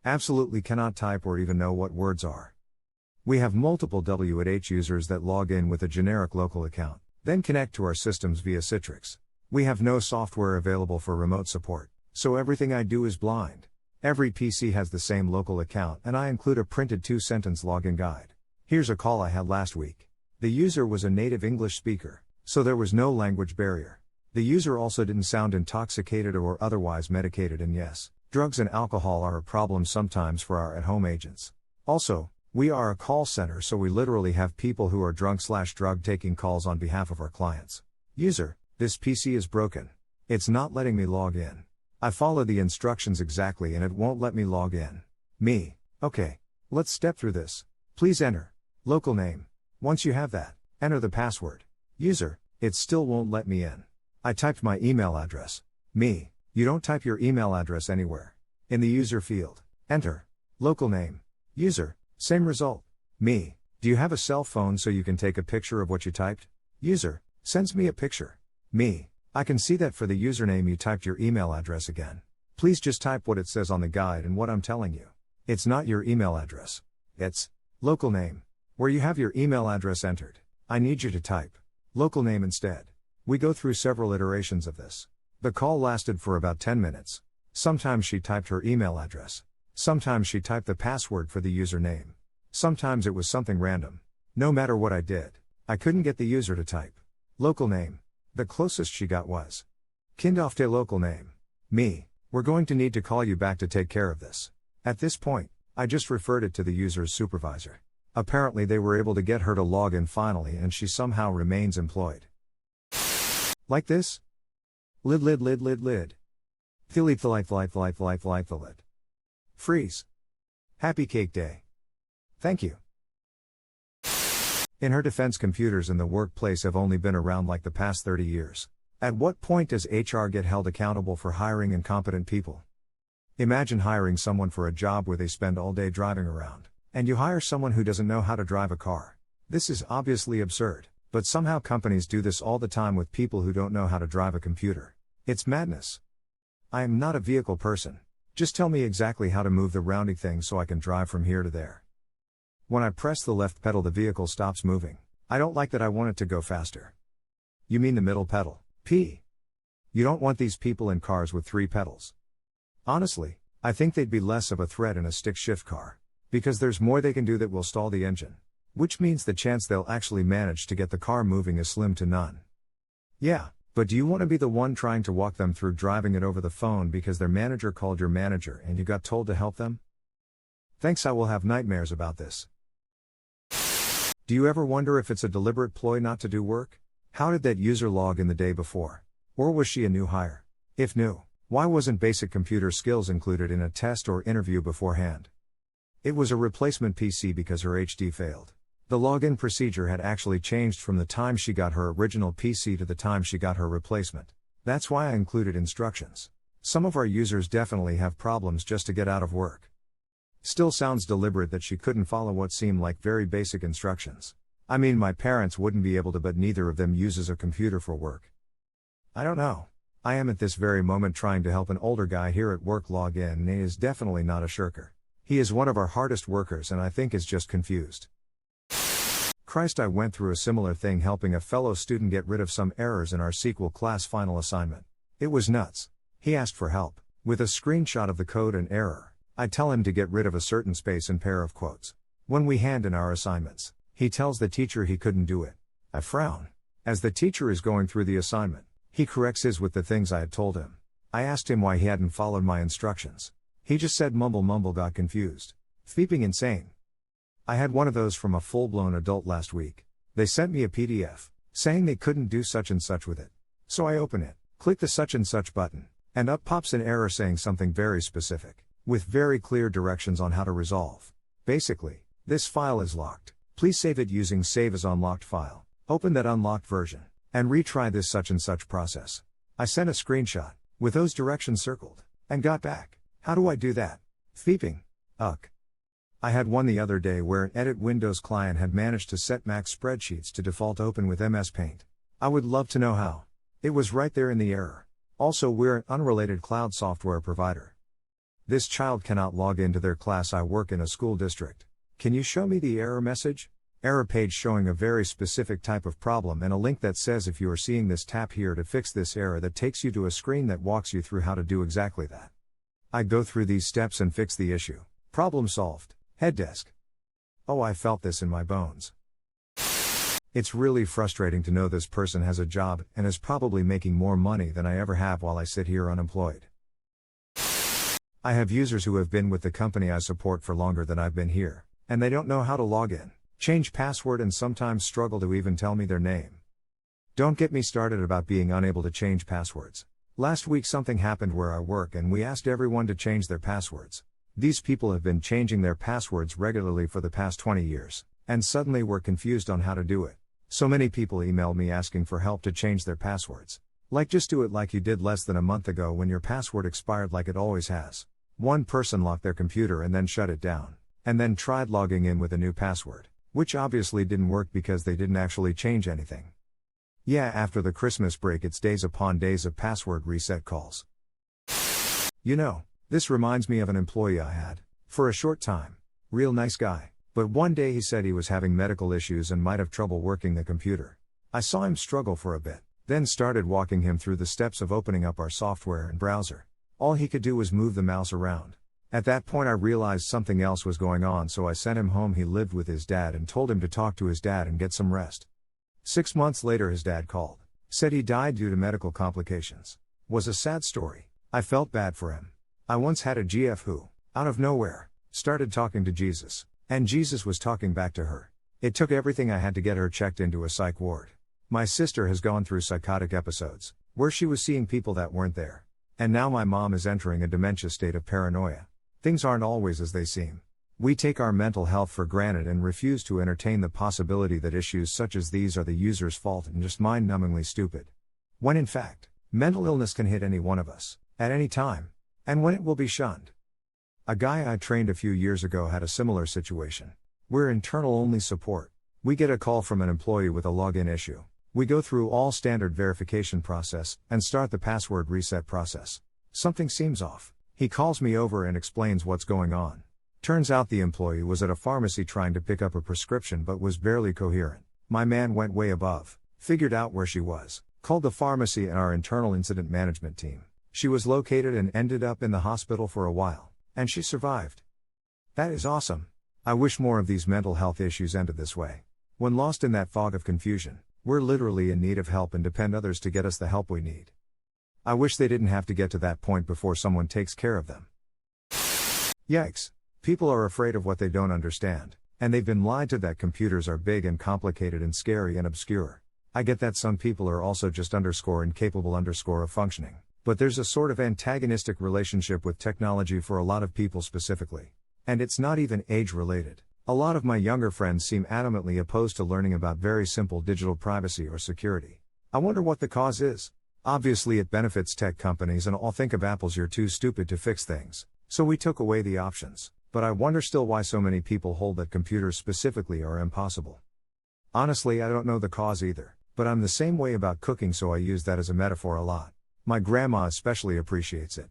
Absolutely cannot type or even know what words are. We have multiple W@H users that log in with a generic local account, then connect to our systems via Citrix. We have no software available for remote support, so everything I do is blind. Every PC has the same local account and I include a printed 2-sentence login guide. Here's a call I had last week. The user was a native English speaker, so there was no language barrier. The user also didn't sound intoxicated or otherwise medicated, and yes, drugs and alcohol are a problem sometimes for our at-home agents. Also, we are a call center, so we literally have people who are drunk/drug taking calls on behalf of our clients. User, this PC is broken. It's not letting me log in. I follow the instructions exactly and it won't let me log in. Me, okay, let's step through this. Please enter local name. Once you have that, enter the password. User, it still won't let me in. I typed my email address. Me, you don't type your email address anywhere. In the user field, enter local name. User, same result. Me, do you have a cell phone so you can take a picture of what you typed? User, sends me a picture. Me, I can see that for the username you typed your email address again. Please just type what it says on the guide and what I'm telling you. It's not your email address. It's local name. Where you have your email address entered, I need you to type local name instead. We go through several iterations of this. The call lasted for about 10 minutes. Sometimes she typed her email address. Sometimes she typed the password for the username. Sometimes it was something random. No matter what I did, I couldn't get the user to type local name. The closest she got was Kindofte local name. Me, we're going to need to call you back to take care of this. At this point, I just referred it to the user's supervisor. Apparently they were able to get her to log in finally and she somehow remains employed. Like this? Lid. Thilith. Freeze. Happy Cake Day. Thank you. In her defense, computers in the workplace have only been around like the past 30 years. At what point does HR get held accountable for hiring incompetent people? Imagine hiring someone for a job where they spend all day driving around, and you hire someone who doesn't know how to drive a car. This is obviously absurd, but somehow companies do this all the time with people who don't know how to drive a computer. It's madness. I am not a vehicle person. Just tell me exactly how to move the roundy thing so I can drive from here to there. When I press the left pedal, the vehicle stops moving. I don't like that. I want it to go faster. You mean the middle pedal? P. You don't want these people in cars with 3 pedals. Honestly, I think they'd be less of a threat in a stick-shift car. Because there's more they can do that will stall the engine. Which means the chance they'll actually manage to get the car moving is slim to none. Yeah, but do you want to be the one trying to walk them through driving it over the phone because their manager called your manager and you got told to help them? Thanks, I will have nightmares about this. Do you ever wonder if it's a deliberate ploy not to do work? How did that user log in the day before? Or was she a new hire? If new, why wasn't basic computer skills included in a test or interview beforehand? It was a replacement PC because her HD failed. The login procedure had actually changed from the time she got her original PC to the time she got her replacement. That's why I included instructions. Some of our users definitely have problems just to get out of work. Still sounds deliberate that she couldn't follow what seemed like very basic instructions. I mean, my parents wouldn't be able to, but neither of them uses a computer for work. I don't know. I am at this very moment trying to help an older guy here at work log in, and he is definitely not a shirker. He is one of our hardest workers and I think is just confused. Christ, I went through a similar thing helping a fellow student get rid of some errors in our SQL class final assignment. It was nuts. He asked for help. With a screenshot of the code and error, I tell him to get rid of a certain space and pair of quotes. When we hand in our assignments, he tells the teacher he couldn't do it. I frown. As the teacher is going through the assignment, he corrects his with the things I had told him. I asked him why he hadn't followed my instructions. He just said mumble, got confused. Feeping insane. I had one of those from a full-blown adult last week. They sent me a PDF, saying they couldn't do such and such with it. So I open it, click the such and such button, and up pops an error saying something very specific, with very clear directions on how to resolve. Basically, this file is locked. Please save it using save as unlocked file. Open that unlocked version, and retry this such and such process. I sent a screenshot, with those directions circled, and got back. How do I do that? Feeping. Ugh. I had one the other day where an edit Windows client had managed to set Mac spreadsheets to default open with MS Paint. I would love to know how. It was right there in the error. Also, we're an unrelated cloud software provider. This child cannot log into their class. I work in a school district. Can you show me the error message? Error page showing a very specific type of problem and a link that says if you are seeing this, tap here to fix this error. That takes you to a screen that walks you through how to do exactly that. I go through these steps and fix the issue. Problem solved. Head desk. Oh, I felt this in my bones. It's really frustrating to know this person has a job and is probably making more money than I ever have while I sit here unemployed. I have users who have been with the company I support for longer than I've been here, and they don't know how to log in, change password, and sometimes struggle to even tell me their name. Don't get me started about being unable to change passwords. Last week something happened where I work and we asked everyone to change their passwords. These people have been changing their passwords regularly for the past 20 years, and suddenly were confused on how to do it. So many people emailed me asking for help to change their passwords. Like, just do it like you did less than a month ago when your password expired, like it always has. One person locked their computer and then shut it down, and then tried logging in with a new password, which obviously didn't work because they didn't actually change anything. Yeah, after the Christmas break it's days upon days of password reset calls. You know, this reminds me of an employee I had, for a short time. Real nice guy, but one day he said he was having medical issues and might have trouble working the computer. I saw him struggle for a bit, then started walking him through the steps of opening up our software and browser. All he could do was move the mouse around. At that point I realized something else was going on, so I sent him home. He lived with his dad and told him to talk to his dad and get some rest. 6 months later his dad called, said he died due to medical complications. Was a sad story. I felt bad for him. I once had a GF who, out of nowhere, started talking to Jesus, and Jesus was talking back to her. It took everything I had to get her checked into a psych ward. My sister has gone through psychotic episodes, where she was seeing people that weren't there. And now my mom is entering a dementia state of paranoia. Things aren't always as they seem. We take our mental health for granted and refuse to entertain the possibility that issues such as these are the user's fault and just mind-numbingly stupid. When in fact, mental illness can hit any one of us, at any time, and when it will be shunned. A guy I trained a few years ago had a similar situation. We're internal-only support. We get a call from an employee with a login issue. We go through all standard verification process, and start the password reset process. Something seems off. He calls me over and explains what's going on. Turns out the employee was at a pharmacy trying to pick up a prescription but was barely coherent. My man went way above, figured out where she was, called the pharmacy and our internal incident management team. She was located and ended up in the hospital for a while, and she survived. That is awesome. I wish more of these mental health issues ended this way. When lost in that fog of confusion, we're literally in need of help and depend others to get us the help we need. I wish they didn't have to get to that point before someone takes care of them. Yikes. People are afraid of what they don't understand, and they've been lied to that computers are big and complicated and scary and obscure. I get that some people are also just incapable of functioning, but there's a sort of antagonistic relationship with technology for a lot of people specifically. And it's not even age-related. A lot of my younger friends seem adamantly opposed to learning about very simple digital privacy or security. I wonder what the cause is. Obviously it benefits tech companies and all think of Apple's "you're too stupid to fix things," so we took away the options. But I wonder still why so many people hold that computers specifically are impossible. Honestly, I don't know the cause either, but I'm the same way about cooking, so I use that as a metaphor a lot. My grandma especially appreciates it.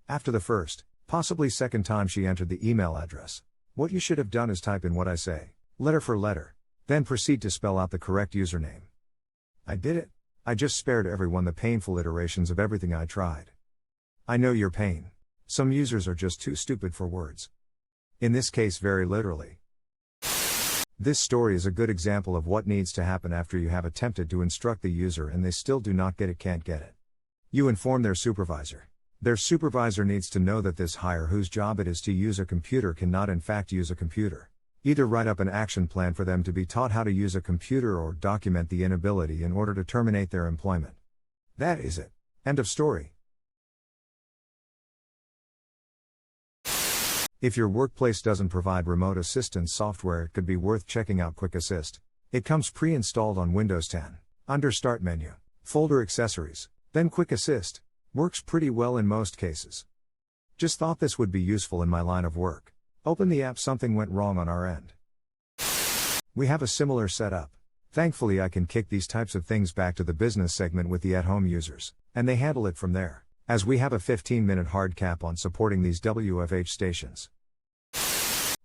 After the first, possibly second time she entered the email address, what you should have done is type in what I say, letter for letter, then proceed to spell out the correct username. I did it. I just spared everyone the painful iterations of everything I tried. I know your pain. Some users are just too stupid for words. In this case, very literally. This story is a good example of what needs to happen after you have attempted to instruct the user and they still do not get it, can't get it. You inform their supervisor. Their supervisor needs to know that this hire whose job it is to use a computer cannot in fact use a computer. Either write up an action plan for them to be taught how to use a computer or document the inability in order to terminate their employment. That is it. End of story. If your workplace doesn't provide remote assistance software, it could be worth checking out Quick Assist. It comes pre-installed on Windows 10. Under Start menu, folder Accessories, then Quick Assist. Works pretty well in most cases. Just thought this would be useful in my line of work. Open the app, something went wrong on our end. We have a similar setup. Thankfully I can kick these types of things back to the business segment with the at-home users, and they handle it from there. as we have a 15-minute hard cap on supporting these WFH stations.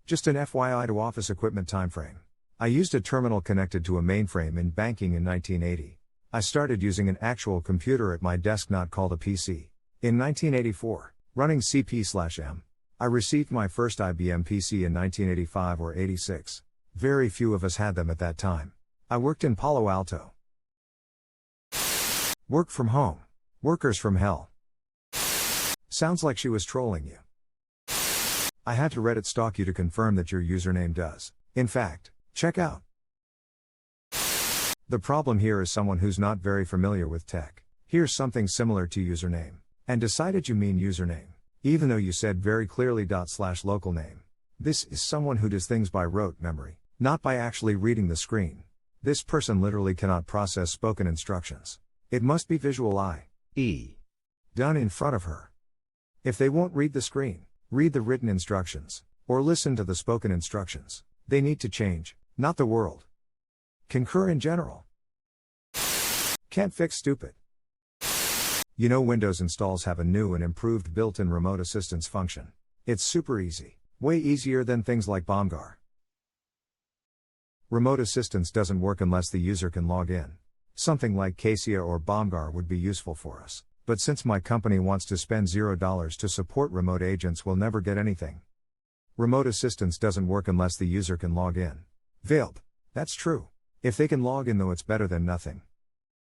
Just an FYI to office equipment timeframe. I used a terminal connected to a mainframe in banking in 1980. I started using an actual computer at my desk, not called a PC. In 1984, running CP/M. I received my first IBM PC in 1985 or 86. Very few of us had them at that time. I worked in Palo Alto. Work from home. Workers from hell. Sounds like she was trolling you. I had to Reddit stalk you to confirm that your username does. In fact, check out. The problem here is someone who's not very familiar with tech. Here's something similar to username. And decided you mean username, even though you said very clearly /local name. This is someone who does things by rote memory, not by actually reading the screen. This person literally cannot process spoken instructions. It must be visual i.e. done in front of her. If they won't read the screen, read the written instructions, or listen to the spoken instructions, they need to change, not the world. Concur in general. Can't fix stupid. You know, Windows installs have a new and improved built-in remote assistance function. It's super easy, way easier than things like Bomgar. Remote assistance doesn't work unless the user can log in. Something like Cassia or Bomgar would be useful for us, but since my company wants to spend $0 to support remote agents, we'll never get anything. Remote assistance doesn't work unless the user can log in. Veiled. That's true. If they can log in though, it's better than nothing.